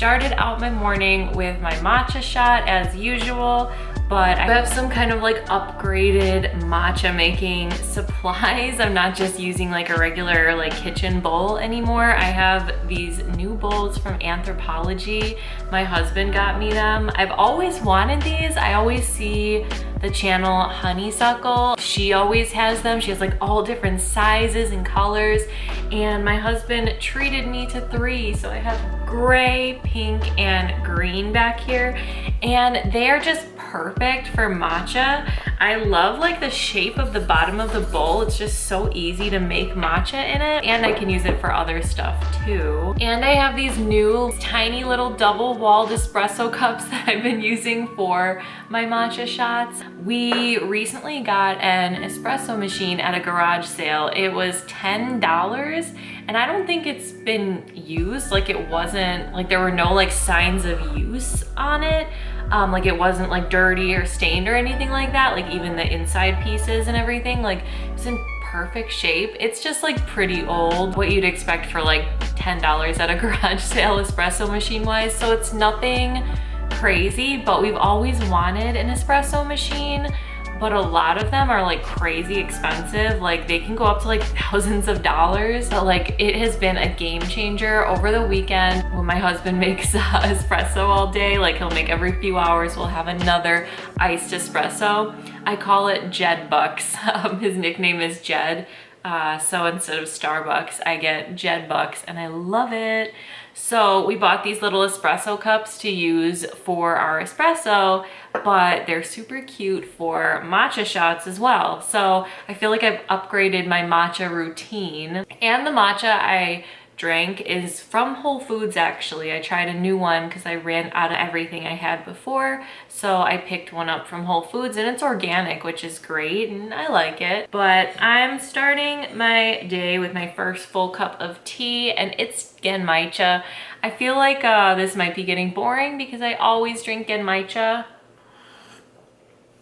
started out my morning with my matcha shot as usual, but I have some kind of like upgraded matcha making supplies. I'm not just using like a regular like kitchen bowl anymore. I have these new bowls from Anthropology. My husband got me them. I've always wanted these. I always see the channel Honeysuckle. She always has them. She has like all different sizes and colors, and my husband treated me to 3. So I have gray, pink, and green back here, and they are just perfect for matcha. I love like the shape of the bottom of the bowl. It's just so easy to make matcha in it, and I can use it for other stuff too. And I have these new tiny little double-walled espresso cups that I've been using for my matcha shots. We recently got an espresso machine at a garage sale. It was $10, and I don't think it's been used. Like it wasn't, like there were no like signs of use on it. Like it wasn't like dirty or stained or anything like that. Like even the inside pieces and everything, like it's in perfect shape. It's just like pretty old, what you'd expect for like $10 at a garage sale espresso machine wise. So it's nothing crazy, but we've always wanted an espresso machine, but a lot of them are like crazy expensive. Like they can go up to like thousands of dollars. But like it has been a game changer over the weekend when my husband makes espresso all day. Like he'll make every few hours, we'll have another iced espresso. I call it Jed Bucks. His nickname is Jed. So instead of Starbucks, I get Jed Bucks, and I love it. So we bought these little espresso cups to use for our espresso, but they're super cute for matcha shots as well. So I feel like I've upgraded my matcha routine. And the matcha I drank is from Whole Foods actually. I tried a new one because I ran out of everything I had before. So I picked one up from Whole Foods, and it's organic, which is great, and I like it. But I'm starting my day with my first full cup of tea, and it's genmaicha. I feel like this might be getting boring because I always drink genmaicha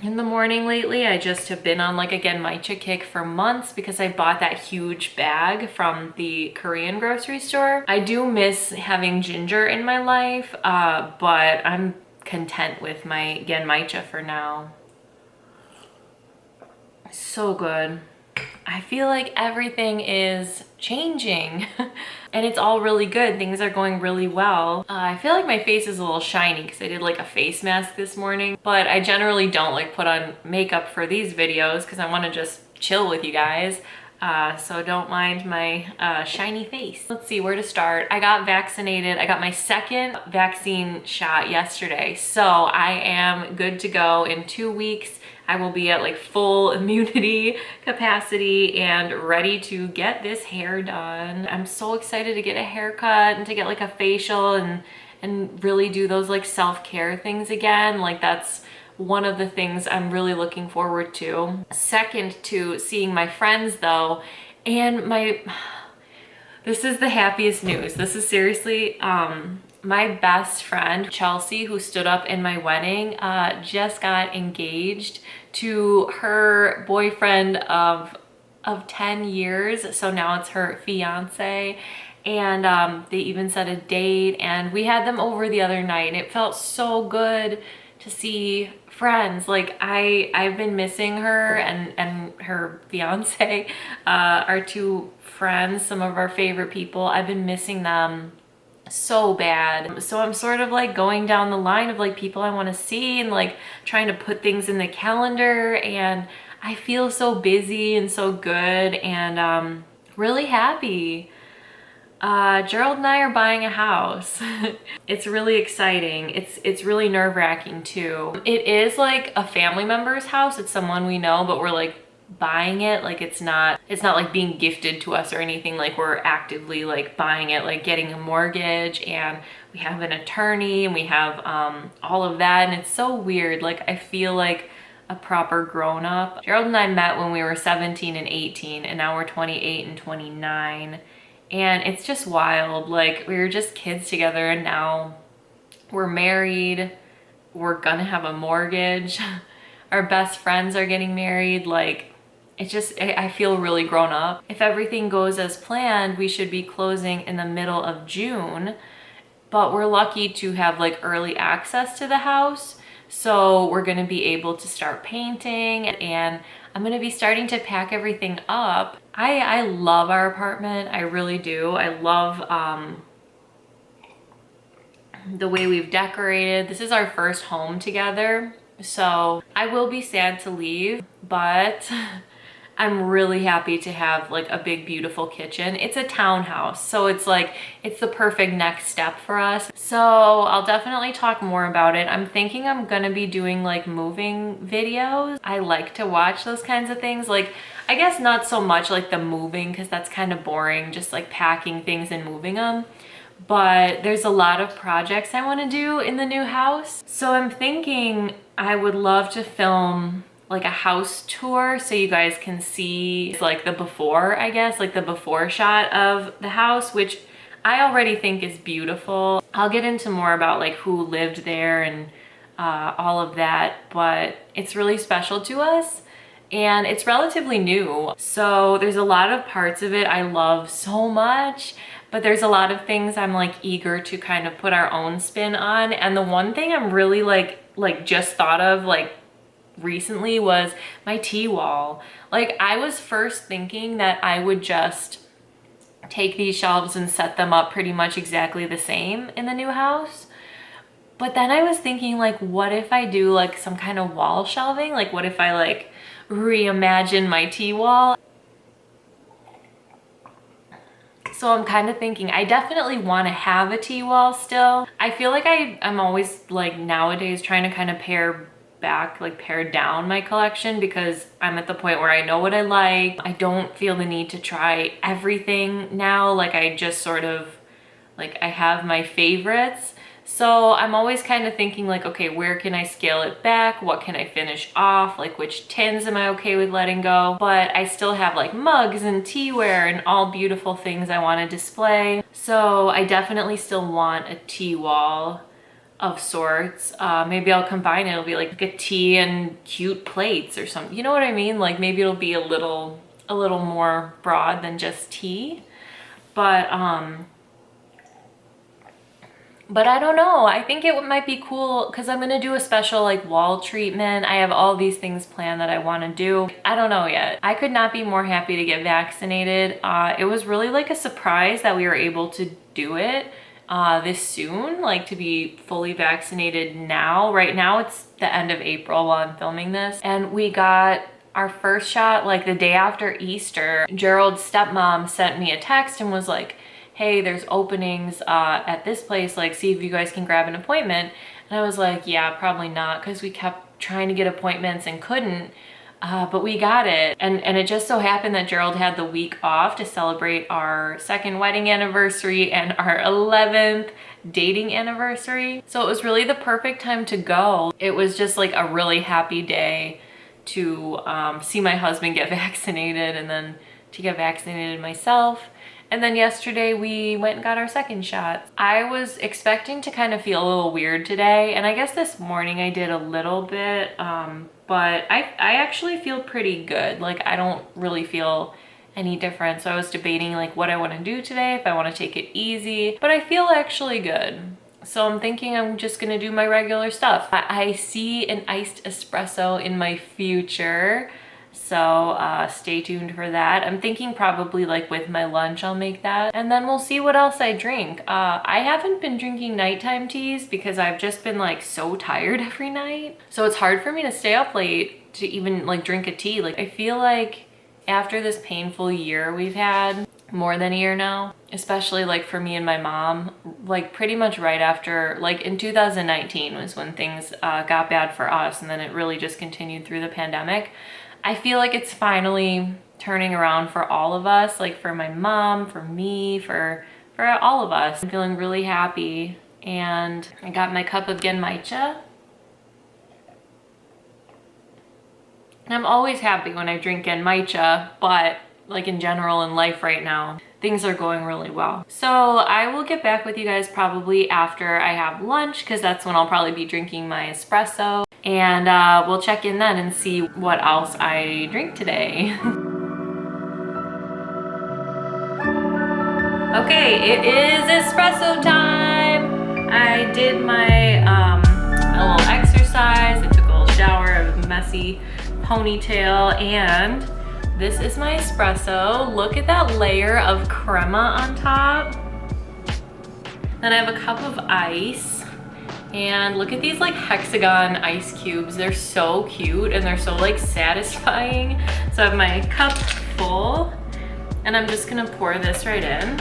in the morning lately. I just have been on like a genmaicha kick for months because I bought that huge bag from the Korean grocery store. I do miss having ginger in my life, but I'm content with my genmaicha for now. So good. I feel like everything is changing and it's all really good. Things are going really well. I feel like my face is a little shiny because I did like a face mask this morning, but I generally don't like put on makeup for these videos because I want to just chill with you guys. So don't mind my shiny face. Let's see where to start. I got vaccinated. I got my second vaccine shot yesterday. So I am good to go in 2 weeks. I will be at like full immunity capacity and ready to get this hair done. I'm so excited to get a haircut and to get like a facial and really do those like self-care things again. Like that's one of the things I'm really looking forward to. Second to seeing my friends though, and this is the happiest news. This is seriously, my best friend, Chelsea, who stood up in my wedding, just got engaged to her boyfriend of 10 years. So now it's her fiance. And they even set a date, and we had them over the other night, and it felt so good to see friends. Like I've been missing her and her fiance, our two friends, some of our favorite people. I've been missing them so bad. So I'm sort of like going down the line of like people I want to see and like trying to put things in the calendar, and I feel so busy and so good and really happy. Gerald and I are buying a house. It's really exciting. It's really nerve-wracking too. It is like a family member's house. It's someone we know, but we're like buying it. Like it's not like being gifted to us or anything. Like we're actively like buying it, like getting a mortgage, and we have an attorney and we have all of that, and it's so weird. Like I feel like a proper grown-up. Gerald and I met when we were 17 and 18, and now we're 28 and 29. And it's just wild. Like we were just kids together, and now we're married. We're gonna have a mortgage. Our best friends are getting married. Like it's just, I feel really grown up. If everything goes as planned, we should be closing in the middle of June. but we're lucky to have like early access to the house. So we're gonna be able to start painting, and I'm gonna be starting to pack everything up. I love our apartment, I really do. I love the way we've decorated. This is our first home together, so I will be sad to leave, but I'm really happy to have like a big, beautiful kitchen. It's a townhouse, so it's like, it's the perfect next step for us. So I'll definitely talk more about it. I'm thinking I'm gonna be doing like moving videos. I like to watch those kinds of things. Like, I guess not so much like the moving, because that's kind of boring, just like packing things and moving them. But there's a lot of projects I want to do in the new house. So I'm thinking I would love to film like a house tour so you guys can see like the before, I guess, like the before shot of the house, which I already think is beautiful. I'll get into more about like who lived there and all of that, but it's really special to us. And it's relatively new. So there's a lot of parts of it I love so much, but there's a lot of things I'm like eager to kind of put our own spin on. And the one thing I'm really like just thought of like recently was my tea wall. Like, I was first thinking that I would just take these shelves and set them up pretty much exactly the same in the new house. But then I was thinking, like, what if I do like some kind of wall shelving? Like, what if I like reimagine my tea wall? So I'm kind of thinking I definitely want to have a tea wall still. I feel like I'm always like nowadays trying to kind of pare down my collection, because I'm at the point where I know what I like. I don't feel the need to try everything now. Like, I just sort of like, I have my favorites. So I'm always kind of thinking like, okay, where can I scale it back? What can I finish off? Like, which tins am I okay with letting go? But I still have like mugs and teaware and all beautiful things I want to display. So I definitely still want a tea wall of sorts. Maybe I'll combine it. It'll be like a tea and cute plates or something. You know what I mean? Like, maybe it'll be a little more broad than just tea. But I don't know. I think it might be cool because I'm gonna do a special like wall treatment. I have all these things planned that I want to do. I don't know yet. I could not be more happy to get vaccinated. It was really like a surprise that we were able to do it this soon, like to be fully vaccinated now. Right now it's the end of April while I'm filming this, and we got our first shot like the day after Easter. Gerald's stepmom sent me a text and was like, hey, there's openings at this place, like see if you guys can grab an appointment. And I was like, yeah, probably not, because we kept trying to get appointments and couldn't. But we got it. And it just so happened that Gerald had the week off to celebrate our 2nd wedding anniversary and our 11th dating anniversary. So it was really the perfect time to go. It was just like a really happy day to see my husband get vaccinated, and then to get vaccinated myself. And then yesterday we went and got our 2nd shot. I was expecting to kind of feel a little weird today, and I guess this morning I did a little bit, but I actually feel pretty good. Like, I don't really feel any different. So I was debating like what I want to do today, if I want to take it easy, but I feel actually good. So I'm thinking I'm just gonna do my regular stuff. I see an iced espresso in my future. So stay tuned for that. I'm thinking probably like with my lunch I'll make that, and then we'll see what else I drink. I haven't been drinking nighttime teas because I've just been like so tired every night. So it's hard for me to stay up late to even like drink a tea. Like, I feel like after this painful year we've had, more than a year now, especially like for me and my mom, like pretty much right after, like in 2019 was when things got bad for us, and then it really just continued through the pandemic. I feel like it's finally turning around for all of us, like for my mom, for me, for all of us. I'm feeling really happy, and I got my cup of genmaicha. And I'm always happy when I drink genmaicha, but like in general in life right now, things are going really well. So I will get back with you guys probably after I have lunch, because that's when I'll probably be drinking my espresso. And we'll check in then and see what else I drink today. Okay, it is espresso time. I did my a little exercise. I took a little shower. I have a messy ponytail, and this is my espresso. Look at that layer of crema on top. Then I have a cup of ice, and look at these like hexagon ice cubes. They're so cute and they're so like satisfying. So I have my cup full, and I'm just gonna pour this right in.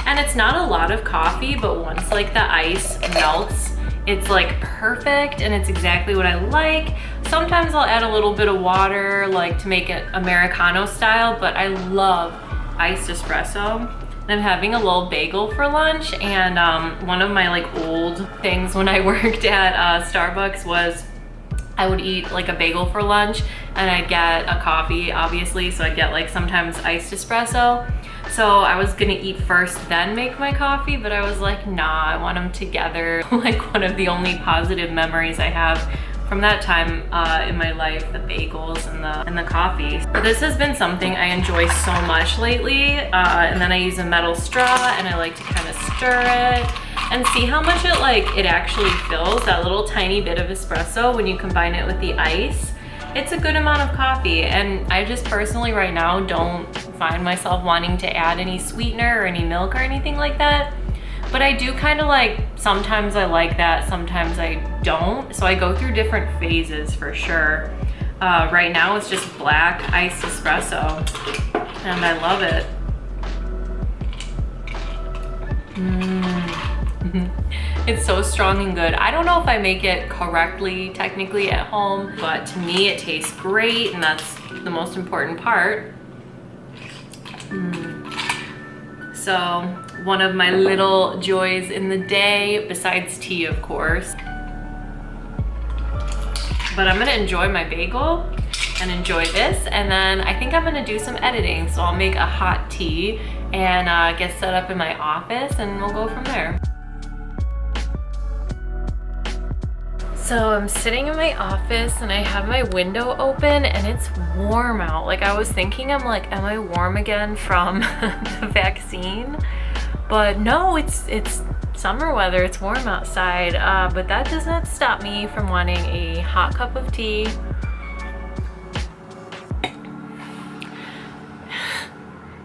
And it's not a lot of coffee, but once like the ice melts, it's like perfect and it's exactly what I like. Sometimes I'll add a little bit of water like to make it Americano style, but I love iced espresso. And I'm having a little bagel for lunch, and one of my like old things when I worked at Starbucks was I would eat like a bagel for lunch and I'd get a coffee, obviously, so I'd get like sometimes iced espresso. So I was gonna eat first, then make my coffee, but I was like, nah, I want them together. Like one of the only positive memories I have from that time in my life, the bagels and the coffee. But this has been something I enjoy so much lately. And then I use a metal straw and I like to kind of stir it and see how much it actually fills, that little tiny bit of espresso when you combine it with the ice. It's a good amount of coffee, and I just personally right now don't find myself wanting to add any sweetener or any milk or anything like that. But I do kind of like, sometimes I like that, sometimes I don't. So I go through different phases for sure. Right now it's just black iced espresso, and I love it. It's so strong and good. I don't know if I make it correctly technically at home, but to me it tastes great, and that's the most important part. So one of my little joys in the day, besides tea of course. But I'm gonna enjoy my bagel and enjoy this, and then I think I'm gonna do some editing. So I'll make a hot tea and get set up in my office, and we'll go from there. So I'm sitting in my office and I have my window open and it's warm out. Like I was thinking, I'm like, am I warm again from the vaccine? But no, it's summer weather, it's warm outside. But that does not stop me from wanting a hot cup of tea.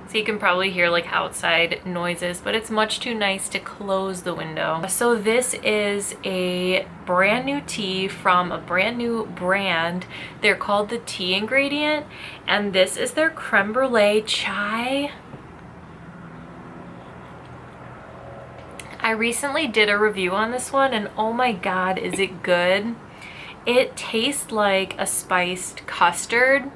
So you can probably hear like outside noises, but it's much too nice to close the window. So this is a brand new tea from a brand new brand. They're called the Tea Ingredient, and this is their creme brulee chai. I recently did a review on this one, and oh my god, is it good. It tastes like a spiced custard.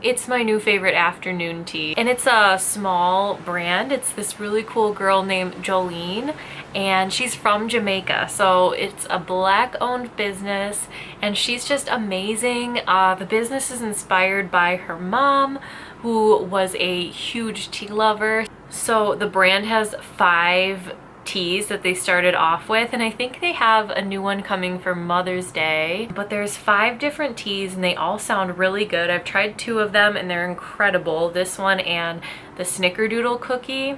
It's my new favorite afternoon tea, and it's a small brand. It's this really cool girl named Jolene, and she's from Jamaica. So it's a black owned business, and she's just amazing. The business is inspired by her mom, who was a huge tea lover. So the brand has 5 teas that they started off with, and I think they have a new one coming for Mother's Day. But there's 5 different teas and they all sound really good. I've tried 2 of them and they're incredible. This one and the Snickerdoodle cookie.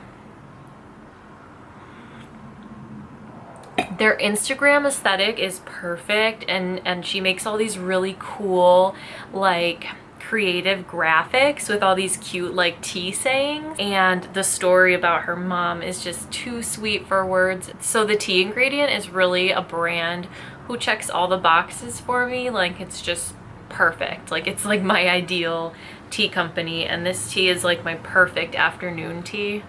Their Instagram aesthetic is perfect, and she makes all these really cool like creative graphics with all these cute like tea sayings, and the story about her mom is just too sweet for words. So the Tea Ingredient is really a brand who checks all the boxes for me. Like it's just perfect. Like it's like my ideal tea company, and this tea is like my perfect afternoon tea.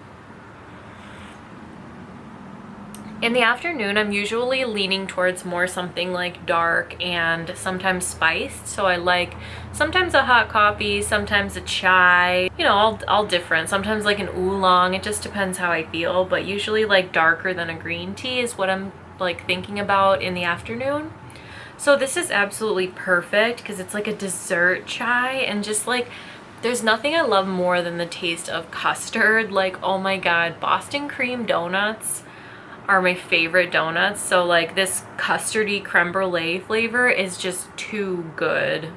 In the afternoon, I'm usually leaning towards more something like dark and sometimes spiced. So I like sometimes a hot coffee, sometimes a chai, you know, all different. Sometimes like an oolong, it just depends how I feel. But usually like darker than a green tea is what I'm like thinking about in the afternoon. So this is absolutely perfect because it's like a dessert chai, and just like there's nothing I love more than the taste of custard. Like, oh my god, Boston cream donuts are my favorite donuts. So like this custardy creme brulee flavor is just too good.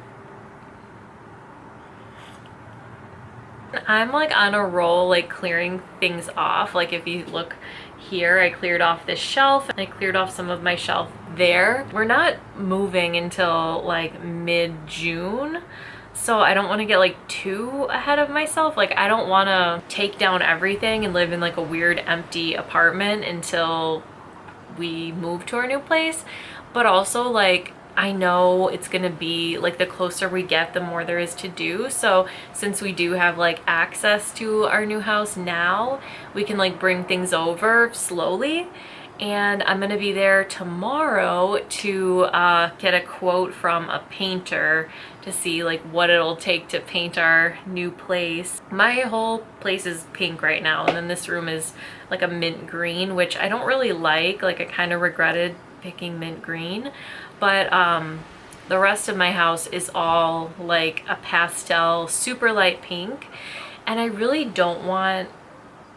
I'm like on a roll, like clearing things off. Like if you look here. I cleared off this shelf and I cleared off some of my shelf there. We're not moving until like mid-June, so I don't want to get like too ahead of myself. Like I don't want to take down everything and live in like a weird empty apartment until we move to our new place. But also like I know it's gonna be like the closer we get, the more there is to do. So since we do have like access to our new house now, we can like bring things over slowly. And I'm gonna be there tomorrow to get a quote from a painter to see like what it'll take to paint our new place. My whole place is pink right now, and then this room is like a mint green, which I don't really like. Like I kind of regretted picking mint green, but the rest of my house is all like a pastel, super light pink, and I really don't want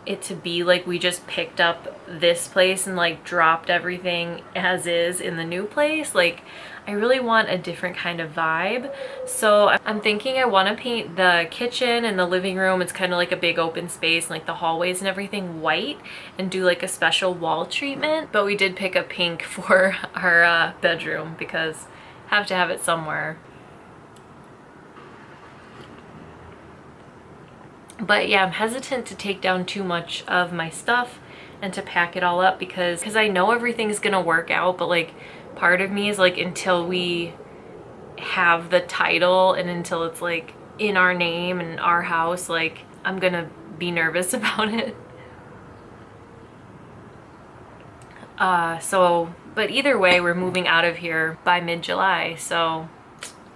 it to be like we just picked up this place and like dropped everything as is in the new place. Like I really want a different kind of vibe. So I'm thinking I want to paint the kitchen and the living room. It's kind of like a big open space, and like the hallways and everything white, and do like a special wall treatment. But we did pick a pink for our bedroom because have to have it somewhere. But yeah, I'm hesitant to take down too much of my stuff and to pack it all up because I know everything's gonna work out, but like part of me is like, until we have the title and until it's like in our name and our house, like I'm gonna be nervous about it. But either way, we're moving out of here by mid-July, so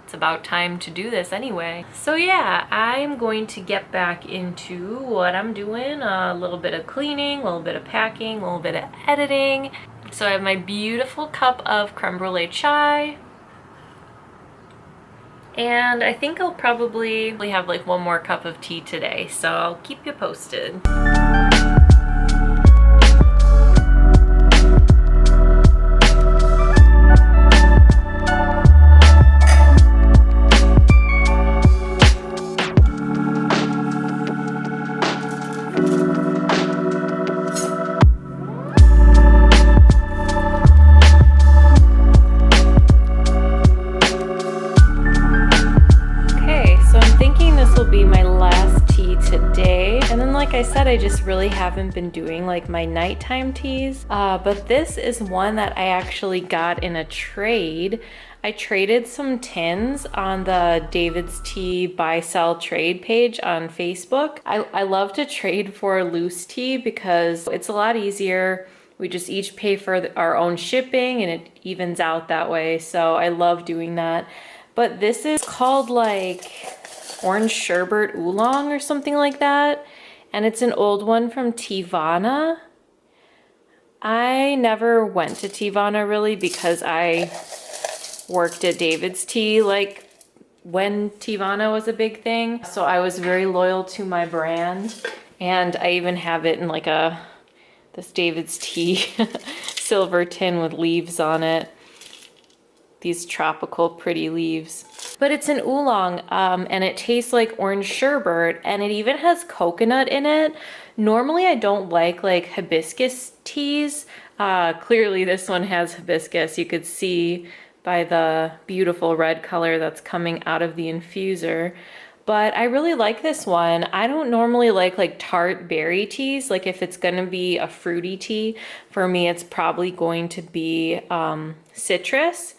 it's about time to do this anyway. So yeah, I'm going to get back into what I'm doing. A little bit of cleaning, a little bit of packing, a little bit of editing. So I have my beautiful cup of creme brulee chai. And I think I'll probably have like one more cup of tea today, so I'll keep you posted. Like I said, I just really haven't been doing like my nighttime teas, but this is one that I actually got in a trade. I traded some tins on the David's Tea buy sell trade page on Facebook. I love to trade for loose tea because it's a lot easier. We just each pay for our own shipping and it evens out that way. So I love doing that. But this is called like orange sherbet oolong or something like that. And it's an old one from Teavana. I never went to Teavana really because I worked at David's Tea like when Teavana was a big thing. So I was very loyal to my brand. And I even have it in like this David's Tea silver tin with leaves on it. These tropical pretty leaves. But it's an oolong, and it tastes like orange sherbet, and it even has coconut in it. Normally I don't like hibiscus teas. Clearly this one has hibiscus. You could see by the beautiful red color that's coming out of the infuser. But I really like this one. I don't normally like tart berry teas. Like if it's gonna be a fruity tea, for me it's probably going to be citrus.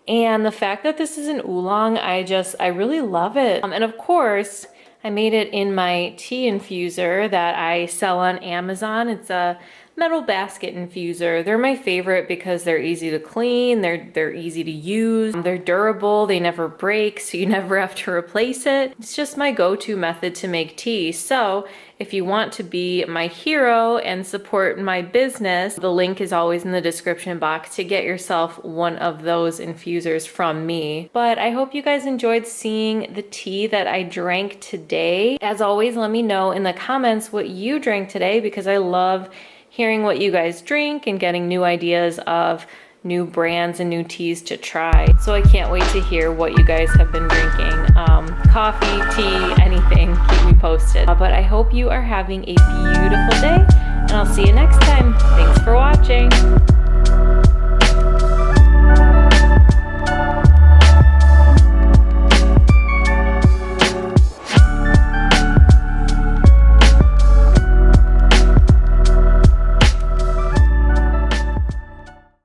And the fact that this is an oolong, I really love it. And of course, I made it in my tea infuser that I sell on Amazon. It's a metal basket infuser. They're my favorite because they're easy to clean, they're easy to use, they're durable, they never break, so you never have to replace it. It's just my go-to method to make tea. So if you want to be my hero and support my business, the link is always in the description box to get yourself one of those infusers from me. But I hope you guys enjoyed seeing the tea that I drank today. As always, let me know in the comments what you drank today because I love hearing what you guys drink and getting new ideas of new brands and new teas to try. So I can't wait to hear what you guys have been drinking. Coffee, tea, anything, keep me posted. But I hope you are having a beautiful day, and I'll see you next time. Thanks for watching.